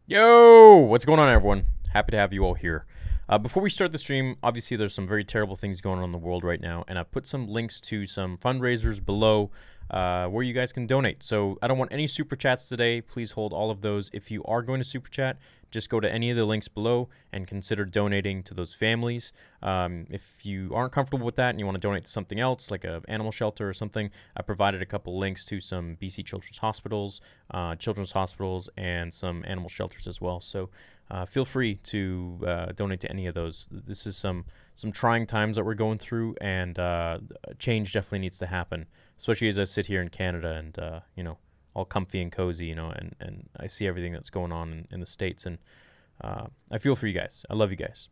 Yo, what's going on, everyone? Happy to have you all here. Before we start the stream, obviously there's some very terrible things going on in the world right now, and I've put some links to some fundraisers below where you guys can donate. So I don't want any super chats today. Please hold all of those. If you are going to super chat, just go to any of the links below and consider donating to those families. If you aren't comfortable with that and you want to donate to something else, like an animal shelter or something, I provided a couple links to some BC children's hospitals, and some animal shelters as well. So feel free to donate to any of those. This is some trying times that we're going through, and change definitely needs to happen, especially as I sit here in Canada and all comfy and cozy, and I see everything that's going on in the States, and I feel for you guys. I love you guys.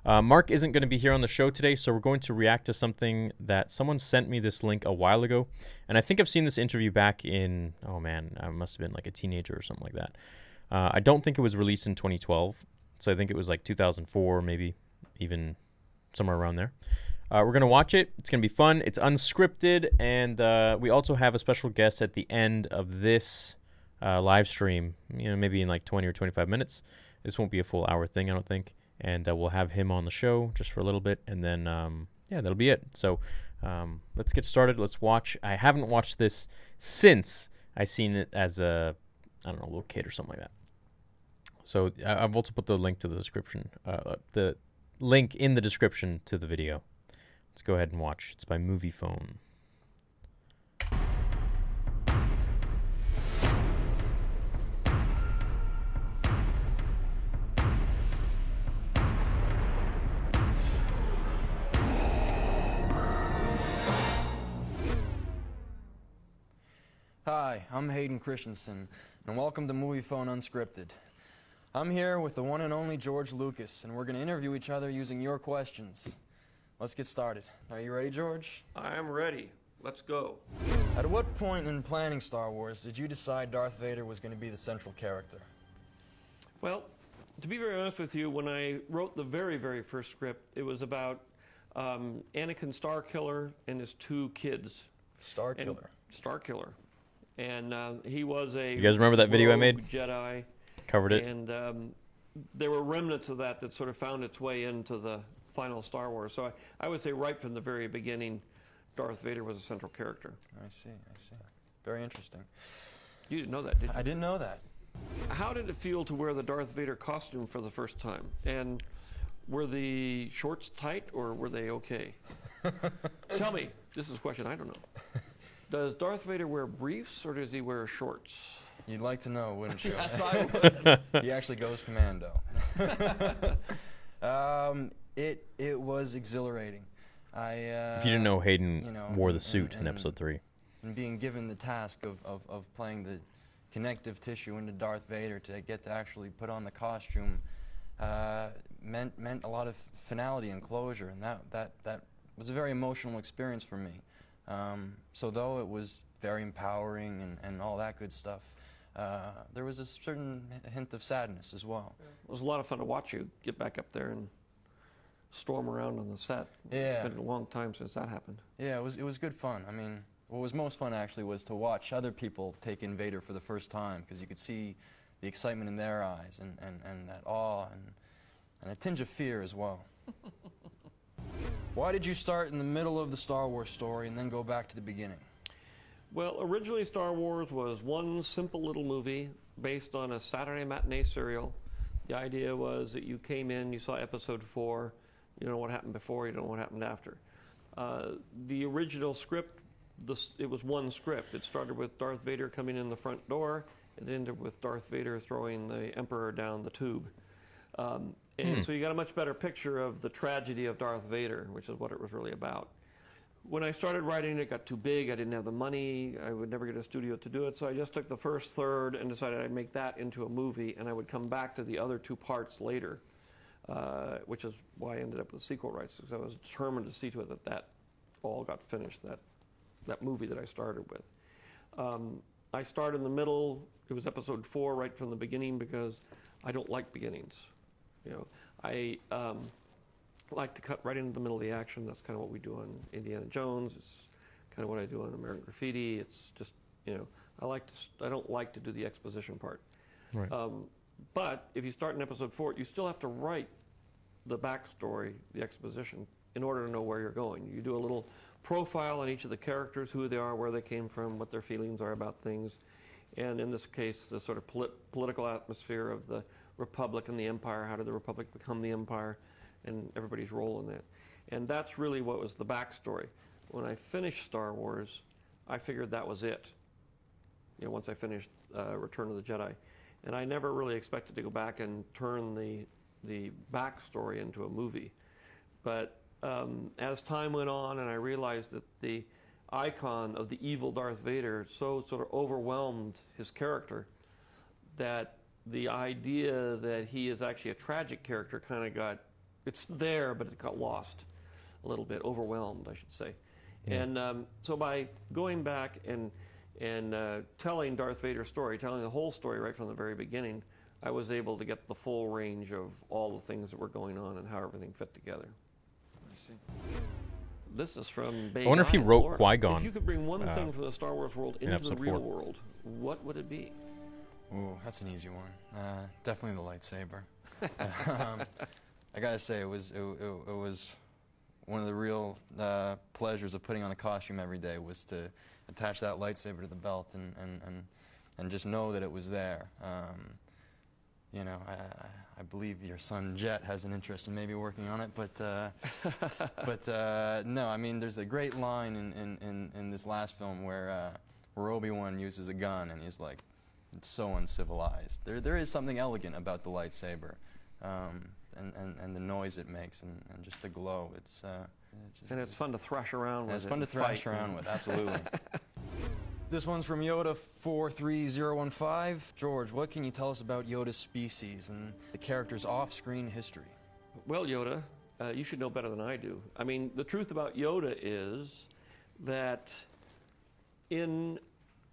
Mark isn't going to be here on the show today, so we're going to react to something that someone sent me this link a while ago, and I think I've seen this interview back in, oh man, I must have been like a teenager or something like that. I don't think it was released in 2012, so I think it was like 2004, maybe even somewhere around there. We're going to watch it. It's going to be fun. It's unscripted, and we also have a special guest at the end of this live stream, maybe in like 20 or 25 minutes. This won't be a full hour thing, I don't think, and we'll have him on the show just for a little bit, and then, yeah, that'll be it. So let's get started. Let's watch. I haven't watched this since I seen it as a, I don't know, little kid or something like that. So I've also put the link to the description, the link in the description to the video. Let's go ahead and watch. It's by Movie Phone. Hi, I'm Hayden Christensen, and welcome to Movie Phone Unscripted. I'm here with the one and only George Lucas, and we're going to interview each other using your questions. Let's get started. Are you ready, George? I am ready. Let's go. At what point in planning Star Wars did you decide Darth Vader was going to be the central character? Well, to be very honest with you, when I wrote the very, very first script, it was about Anakin Starkiller and his two kids. Starkiller. Starkiller. And he was a... You guys remember that video I made? Jedi. Covered it. And there were remnants of that sort of found its way into the final Star Wars. So I would say right from the very beginning, Darth Vader was a central character. I see. Very interesting. You didn't know that, did you? I didn't know that. How did it feel to wear the Darth Vader costume for the first time? And were the shorts tight or were they okay? Tell me. This is a question I don't know. Does Darth Vader wear briefs or does he wear shorts? You'd like to know, wouldn't you? Yes, I would. He actually goes commando. It was exhilarating. If you didn't know, Hayden wore the suit in episode 3. And being given the task of playing the connective tissue into Darth Vader to get to actually put on the costume meant a lot of finality and closure, and that was a very emotional experience for me. So though it was very empowering and all that good stuff, there was a certain hint of sadness as well. It was a lot of fun to watch you get back up there and storm around on the set. Yeah. It's been a long time since that happened. Yeah, it was good fun. I mean, what was most fun actually was to watch other people take in Vader for the first time, because you could see the excitement in their eyes and that awe and a tinge of fear as well. Why did you start in the middle of the Star Wars story and then go back to the beginning? Well, originally Star Wars was one simple little movie based on a Saturday matinee serial. The idea was that you came in, you saw episode 4, you don't know what happened before, you don't know what happened after. The original script, it was one script. It started with Darth Vader coming in the front door, it ended with Darth Vader throwing the Emperor down the tube. So you got a much better picture of the tragedy of Darth Vader, which is what it was really about. When I started writing it got too big, I didn't have the money, I would never get a studio to do it, so I just took the first third and decided I'd make that into a movie, and I would come back to the other 2 parts later, which is why I ended up with sequel rights, because I was determined to see to it that all got finished, that movie that I started with. I started in the middle. It was episode 4 right from the beginning, because I don't like beginnings. I like to cut right into the middle of the action. That's kind of what we do on Indiana Jones. It's kind of what I do on American Graffiti. It's just, I don't like to do the exposition part. Right. But if you start in episode 4, you still have to write the backstory, the exposition, in order to know where you're going. You do a little profile on each of the characters, who they are, where they came from, what their feelings are about things. And in this case, the sort of political atmosphere of the Republic and the Empire. How did the Republic become the Empire? And everybody's role in that. And that's really what was the backstory. When I finished Star Wars, I figured that was it. You know, once I finished Return of the Jedi. And I never really expected to go back and turn the backstory into a movie. But as time went on and I realized that the icon of the evil Darth Vader so sort of overwhelmed his character that the idea that he is actually a tragic character kind of got, it's there, but it got lost a little bit, overwhelmed, I should say. Yeah. And so by going back and telling Darth Vader's story, telling the whole story right from the very beginning, I was able to get the full range of all the things that were going on and how everything fit together. I see. This is from Bay I wonder if he wrote Qui-Gon. If you could bring one thing from the Star Wars world into the real world, what would it be? Ooh, that's an easy one. Definitely the lightsaber. I gotta say, it was one of the real pleasures of putting on a costume every day was to attach that lightsaber to the belt and just know that it was there. You know, I believe your son Jet has an interest in maybe working on it, but no, I mean, there's a great line in this last film where Obi-Wan uses a gun and he's like, it's so uncivilized. There is something elegant about the lightsaber, and the noise it makes and just the glow. It's fun to thrash around with. It's fun to thrash around with, absolutely. This one's from Yoda 43015. George, what can you tell us about Yoda's species and the character's off-screen history? Well, Yoda, you should know better than I do. I mean, the truth about Yoda is that in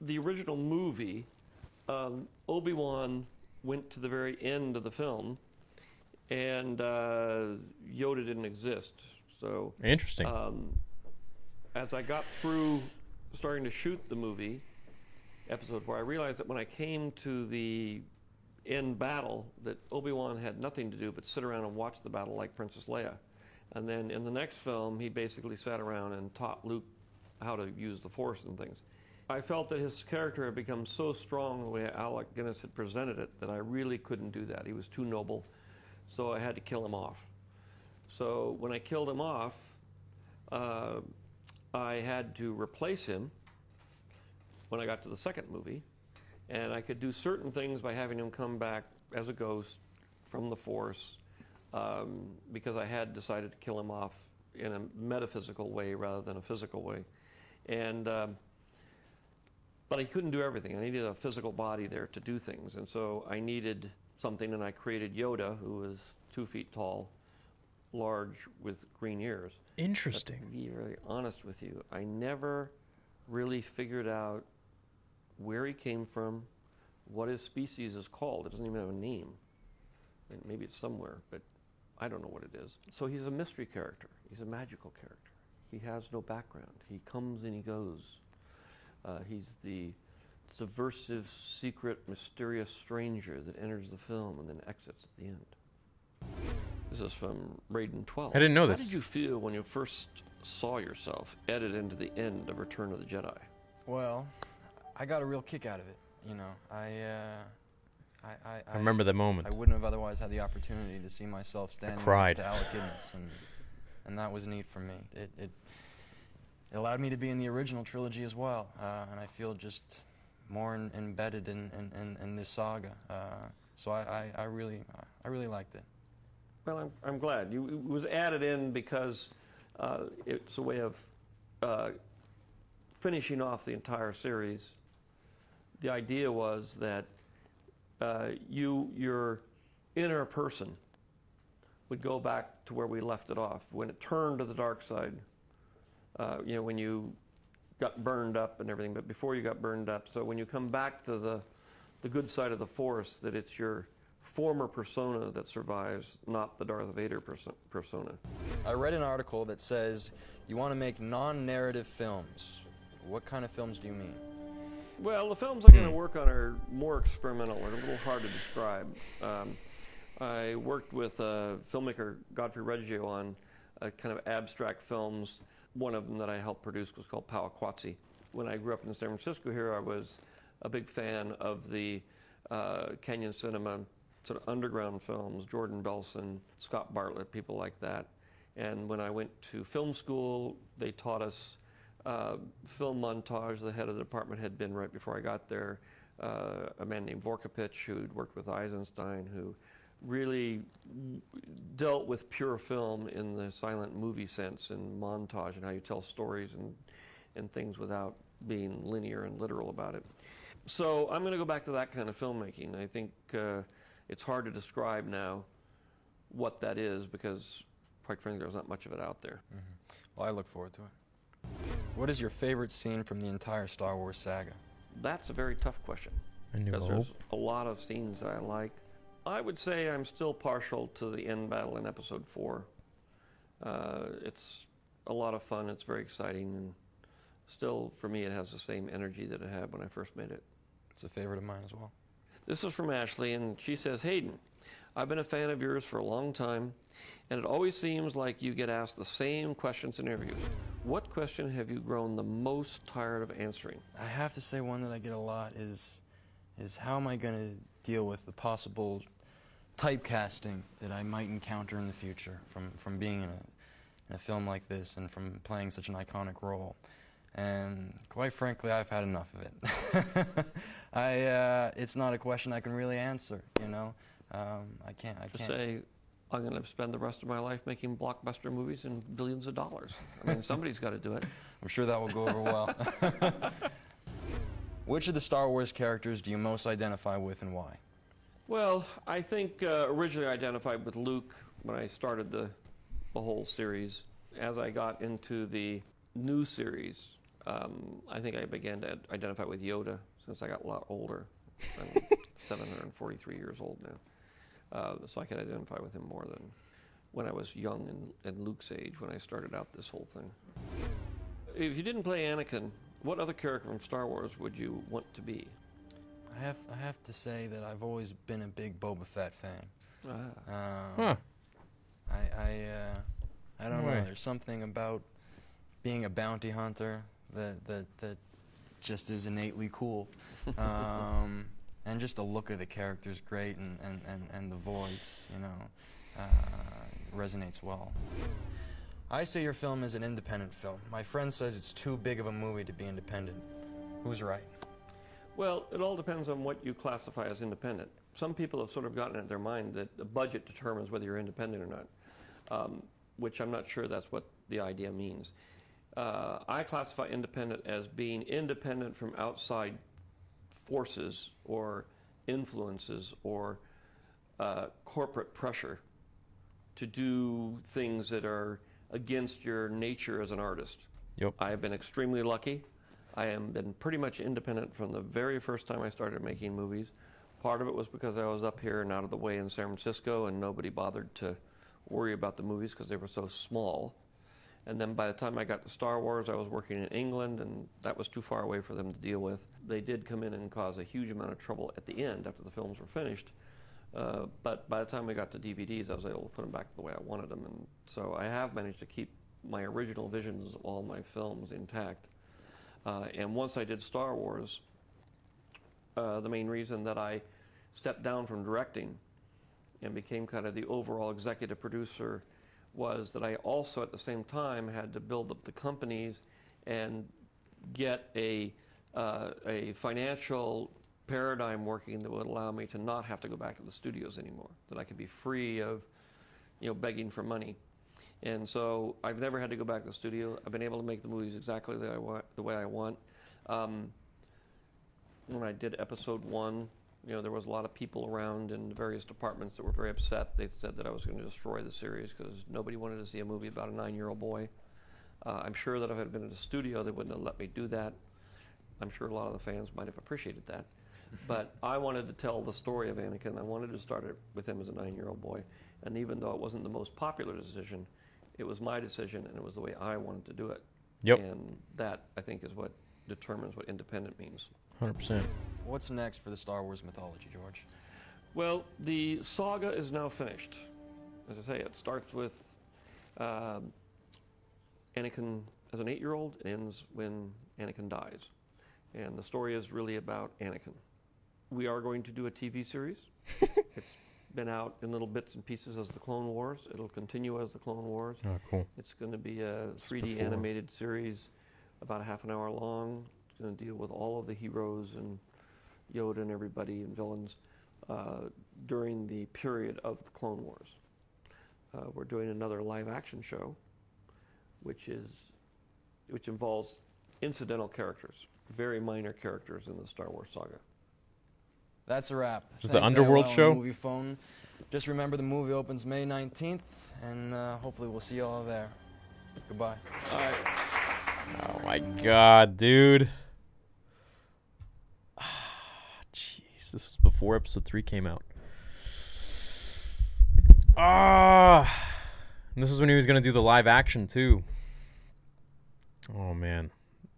the original movie, Obi-Wan went to the very end of the film, and Yoda didn't exist. So interesting. As I got through starting to shoot the movie, episode 4, I realized that when I came to the end battle, that Obi-Wan had nothing to do but sit around and watch the battle like Princess Leia. And then in the next film, he basically sat around and taught Luke how to use the Force and things. I felt that his character had become so strong the way Alec Guinness had presented it that I really couldn't do that. He was too noble, so I had to kill him off. So when I killed him off, I had to replace him when I got to the second movie, and I could do certain things by having him come back as a ghost from the Force, because I had decided to kill him off in a metaphysical way rather than a physical way. And but I couldn't do everything. I needed a physical body there to do things, and so I needed something, and I created Yoda, who was 2 feet tall, large, with green ears. Interesting. But to be very honest with you, I never really figured out where he came from, what his species is called. It doesn't even have a name. And maybe it's somewhere, but I don't know what it is. So he's a mystery character. He's a magical character. He has no background. He comes and he goes. He's the subversive, secret, mysterious stranger that enters the film and then exits at the end. This is from Raiden 12. I didn't know this. How did you feel when you first saw yourself edited into the end of Return of the Jedi? Well, I got a real kick out of it. You know, I remember the moment. I wouldn't have otherwise had the opportunity to see myself standing next to Alec Guinness, and that was neat for me. It allowed me to be in the original trilogy as well, and I feel just more embedded in this saga. So I really liked it. Well, I'm glad. It was added in because it's a way of finishing off the entire series. The idea was that your inner person would go back to where we left it off. When it turned to the dark side, you know, when you got burned up and everything, but before you got burned up. So when you come back to the good side of the Force, that it's your former persona that survives, not the Darth Vader persona. I read an article that says you want to make non-narrative films. What kind of films do you mean? Well, the films I'm going to work on are more experimental and a little hard to describe. I worked with filmmaker Godfrey Reggio on kind of abstract films. One of them that I helped produce was called Powquatsi. When I grew up in San Francisco here, I was a big fan of the Canyon cinema sort of underground films, Jordan Belson, Scott Bartlett, people like that. And when I went to film school, they taught us film montage. The head of the department had been right before I got there, a man named Vorkapich, who'd worked with Eisenstein, who really dealt with pure film in the silent movie sense and montage and how you tell stories and things without being linear and literal about it. So I'm going to go back to that kind of filmmaking. I think it's hard to describe now what that is because, quite frankly, there's not much of it out there. Well, I look forward to it. What is your favorite scene from the entire Star Wars saga? That's a very tough question. Because there's a lot of scenes that I like. I would say I'm still partial to the end battle in Episode 4. It's a lot of fun, it's very exciting, and still, for me, it has the same energy that it had when I first made it. It's a favorite of mine as well. This is from Ashley, and she says, Hayden, I've been a fan of yours for a long time, and it always seems like you get asked the same questions in interviews. What question have you grown the most tired of answering? I have to say one that I get a lot is how am I going to deal with the possible typecasting that I might encounter in the future from being in a film like this and from playing such an iconic role. And quite frankly, I've had enough of it. It's not a question I can really answer, you know. I can't. Say, I'm going to spend the rest of my life making blockbuster movies and billions of dollars. I mean, somebody's got to do it. I'm sure that will go over well. Which of the Star Wars characters do you most identify with and why? Well, I think originally I identified with Luke when I started the whole series. As I got into the new series, I think I began to identify with Yoda since I got a lot older. I'm 743 years old now. So I can identify with him more than when I was young and Luke's age when I started out this whole thing. If you didn't play Anakin, what other character from Star Wars would you want to be? I have to say that I've always been a big Boba Fett fan. I don't know. There's something about being a bounty hunter that just is innately cool, and just the look of the character is great, and the voice, you know, resonates well. I say your film is an independent film. My friend says it's too big of a movie to be independent. Who's right? Well, it all depends on what you classify as independent. Some people have sort of gotten it in their mind that the budget determines whether you're independent or not, which I'm not sure that's what the idea means. I classify independent as being independent from outside forces or influences or corporate pressure to do things that are against your nature as an artist. Yep. I have been extremely lucky. I have been pretty much independent from the very first time I started making movies. Part of it was because I was up here and out of the way in San Francisco and nobody bothered to worry about the movies because they were so small. And then by the time I got to Star Wars, I was working in England and that was too far away for them to deal with. They did come in and cause a huge amount of trouble at the end after the films were finished. But by the time we got to DVDs, I was able to put them back the way I wanted them. And so I have managed to keep my original visions of all my films intact. And once I did Star Wars, the main reason that I stepped down from directing and became kind of the overall executive producer was that I also at the same time had to build up the companies and get a financial paradigm working that would allow me to not have to go back to the studios anymore, that I could be free of, you know, begging for money. And so I've never had to go back to the studio. I've been able to make the movies exactly the way I want. When I did Episode 1, you know, there was a lot of people around in the various departments that were very upset. They said that I was going to destroy the series because nobody wanted to see a movie about a 9-year-old boy. I'm sure that if I had been at a studio, they wouldn't have let me do that. I'm sure a lot of the fans might have appreciated that. But I wanted to tell the story of Anakin. I wanted to start it with him as a 9-year-old boy. And even though it wasn't the most popular decision, it was my decision and it was the way I wanted to do it. Yep. And that, I think, is what determines what independent means. 100%. What's next for the Star Wars mythology, George? Well, the saga is now finished. As I say, it starts with Anakin as an 8-year-old. It ends when Anakin dies. And the story is really about Anakin. We are going to do a TV series. It's been out in little bits and pieces as the Clone Wars. It'll continue as the Clone Wars. Oh, cool. It's going to be a 3D animated series, about half an hour long. It's going to deal with all of the heroes and Yoda and everybody and villains during the period of the Clone Wars. We're doing another live action show, which involves incidental characters, very minor characters in the Star Wars saga. That's a wrap. This is the Underworld AOL show? Movie Phone. Just remember the movie opens May 19th, and hopefully we'll see you all there. Goodbye. All right. Oh my god, dude. Jeez, this was before episode 3 came out. And this is when he was going to do the live action too. Oh man,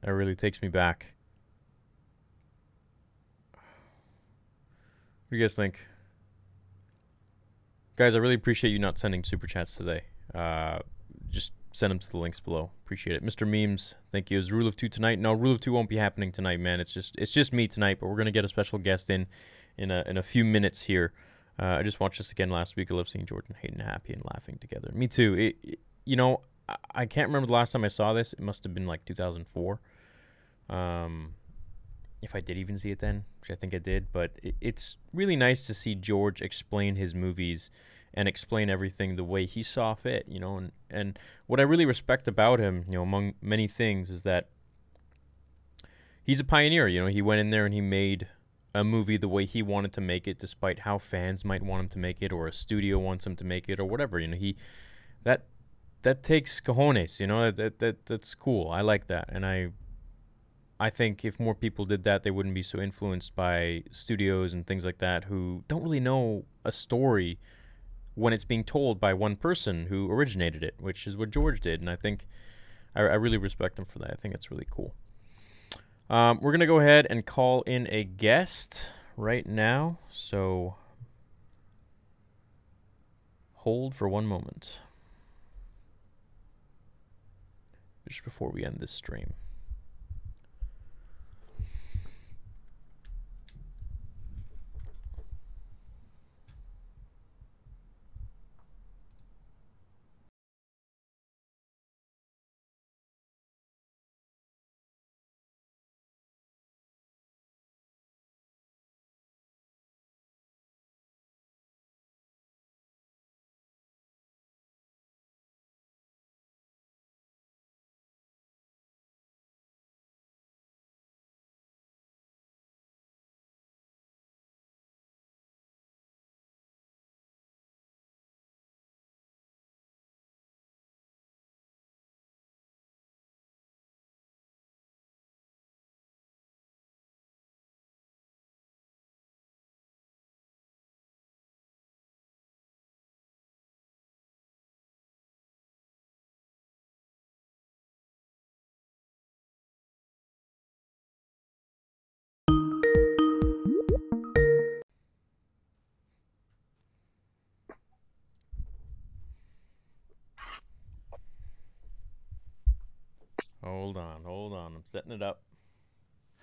that really takes me back. What do you guys think? Guys, I really appreciate you not sending super chats today. Just send them to the links below. Appreciate it. Mr. Memes, thank you. Is Rule of 2 tonight? No, Rule of 2 won't be happening tonight, man. It's just me tonight, but we're gonna get a special guest in a few minutes here. I just watched this again last week. I love seeing George and Hayden happy and laughing together. Me too. You know, I can't remember the last time I saw this. It must have been like 2004. If I did even see it then, which I think I did. But it's really nice to see George explain his movies and explain everything the way he saw fit, you know. And what I really respect about him, you know, among many things, is that he's a pioneer. You know, he went in there and he made a movie the way he wanted to make it, despite how fans might want him to make it, or a studio wants him to make it, or whatever. You know, that takes cojones. You know, that's cool. I like that, and I think if more people did that, they wouldn't be so influenced by studios and things like that who don't really know a story when it's being told by one person who originated it, which is what George did. And I think I really respect him for that. I think it's really cool. We're going to go ahead and call in a guest right now. So hold for one moment just before we end this stream. Hold on. I'm setting it up.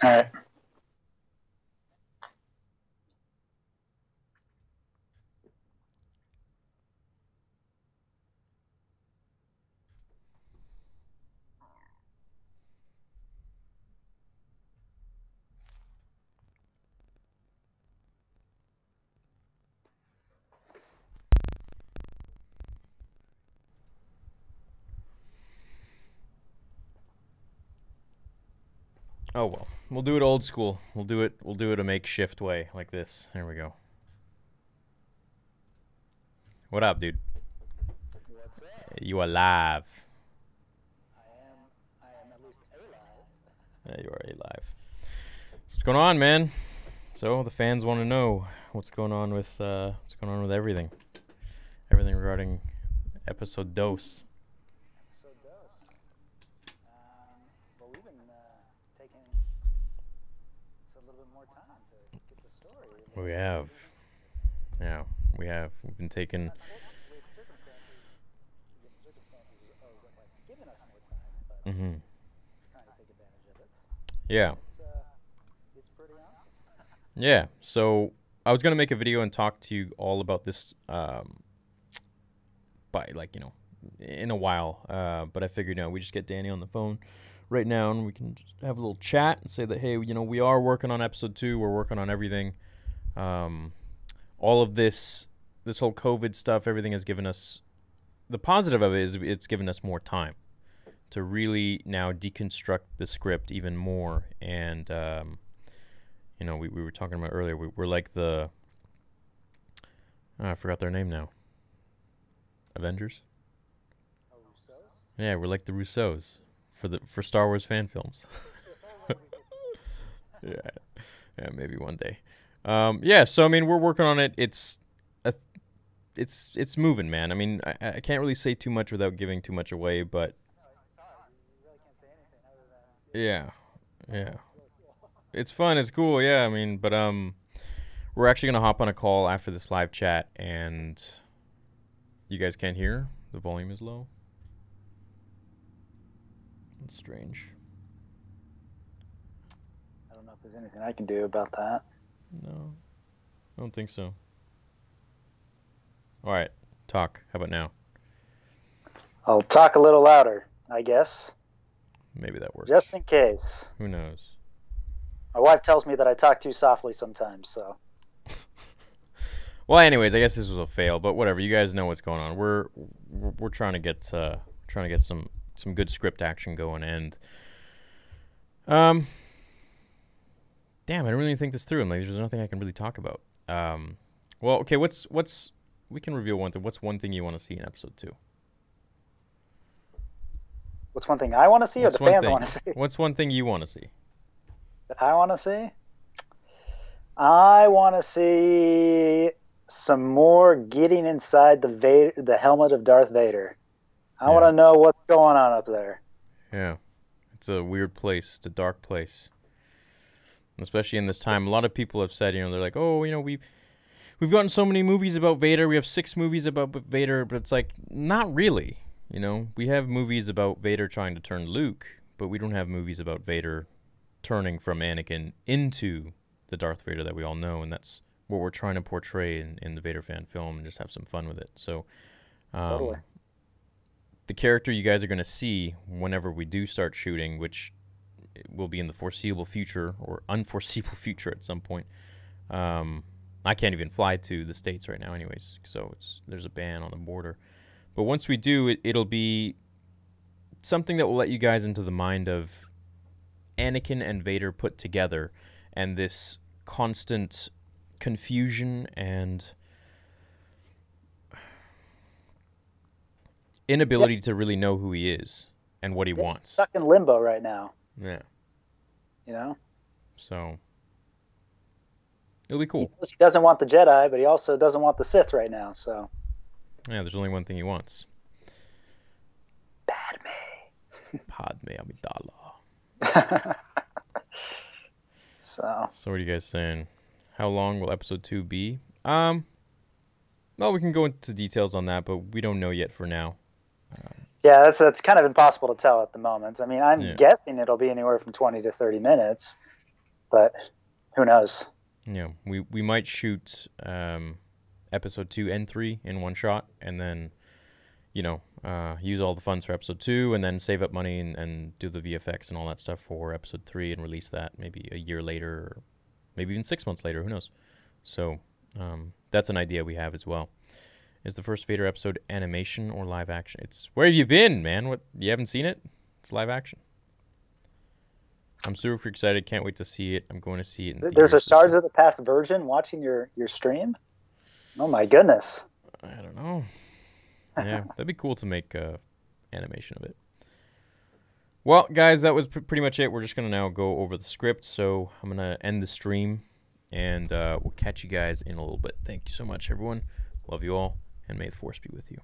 All right. Oh well, we'll do it old school. We'll do it a makeshift way like this. There we go. What up, dude? What's up? You alive? I am at least alive. Yeah, you are alive. What's going on, man? So the fans want to know what's going on with everything regarding episode dose. So does. Well, we've been taking more time to get the story. We have. Yeah, we have. We've been taking. Unfortunately, the circumstances are like giving us more time, but Mm-hmm. trying to take advantage of it. Yeah. It's pretty awesome. Yeah. So I was gonna make a video and talk to you all about this, by in a while. But I figured, we just get Danny on the phone right now, and we can just have a little chat and say that, hey, we are working on episode 2. We're working on everything. All of this whole COVID stuff, everything has given us, the positive of it is it's given us more time to really now deconstruct the script even more. And, we were talking about earlier, we're like the, I forgot their name now. Avengers? Oh, Russo's? Yeah, we're like the Russos for Star Wars fan films. Yeah, maybe one day. Yeah, so I mean, we're working on it. It's moving, man. I mean, I can't really say too much without giving too much away, but You really can't say anything other than yeah, it's fun. It's cool. Yeah, I mean, but we're actually gonna hop on a call after this live chat, and you guys can't hear. The volume is low. That's strange. I don't know if there's anything I can do about that. No, I don't think so. All right, talk. How about now? I'll talk a little louder, I guess, Maybe that works. just in case. Who knows? My wife tells me that I talk too softly sometimes, so. Well, anyways, I guess this was a fail, but whatever. You guys know what's going on. We're trying to get some good script action going, and damn, I didn't really think this through. I'm like, there's nothing I can really talk about. Well, okay, we can reveal one thing. What's one thing you want to see in episode 2? What's one thing I want to see, or What's the one fans thing- want to see? What's one thing you want to see? That I want to see? I want to see some more getting inside the helmet of Darth Vader. I want Yeah. to know what's going on up there. Yeah, it's a weird place. It's a dark place, especially in this time. A lot of people have said, they're like, oh, we've gotten so many movies about Vader. We have 6 movies about Vader, but it's like, not really. We have movies about Vader trying to turn Luke, but we don't have movies about Vader turning from Anakin into the Darth Vader that we all know, and that's what we're trying to portray in the Vader fan film, and just have some fun with it. So, Totally. the character you guys are going to see whenever we do start shooting, which will be in the foreseeable future or unforeseeable future at some point. I can't even fly to the States right now anyways, so there's a ban on the border. But once we do, it'll be something that will let you guys into the mind of Anakin and Vader put together, and this constant confusion and inability to really know who he is and what he Yeah, wants. stuck in limbo right now, Yeah. So it'll be cool. He doesn't want the Jedi, but he also doesn't want the Sith right now, so. Yeah, there's only one thing he wants. Padme Amidala. So. So what are you guys saying? How long will episode 2 be? Well, we can go into details on that, but we don't know yet for now. Yeah, that's kind of impossible to tell at the moment. I mean, I'm Yeah. guessing it'll be anywhere from 20 to 30 minutes, but who knows? Yeah, we might shoot episode 2 and 3 in one shot, and then use all the funds for episode 2, and then save up money and do the VFX and all that stuff for episode 3 and release that maybe a year later, or maybe even 6 months later. Who knows? So that's an idea we have as well. Is the first Vader episode animation or live action? Where have you been, man? What, you haven't seen it? It's live action. I'm super excited. Can't wait to see it. I'm going to see it in There's a theaters this Stars year. of the Past virgin watching your stream? Oh my goodness. I don't know. Yeah, that'd be cool to make animation of it. Well, guys, that was pretty much it. We're just going to now go over the script. So I'm going to end the stream, and we'll catch you guys in a little bit. Thank you so much, everyone. Love you all, and may the Force be with you.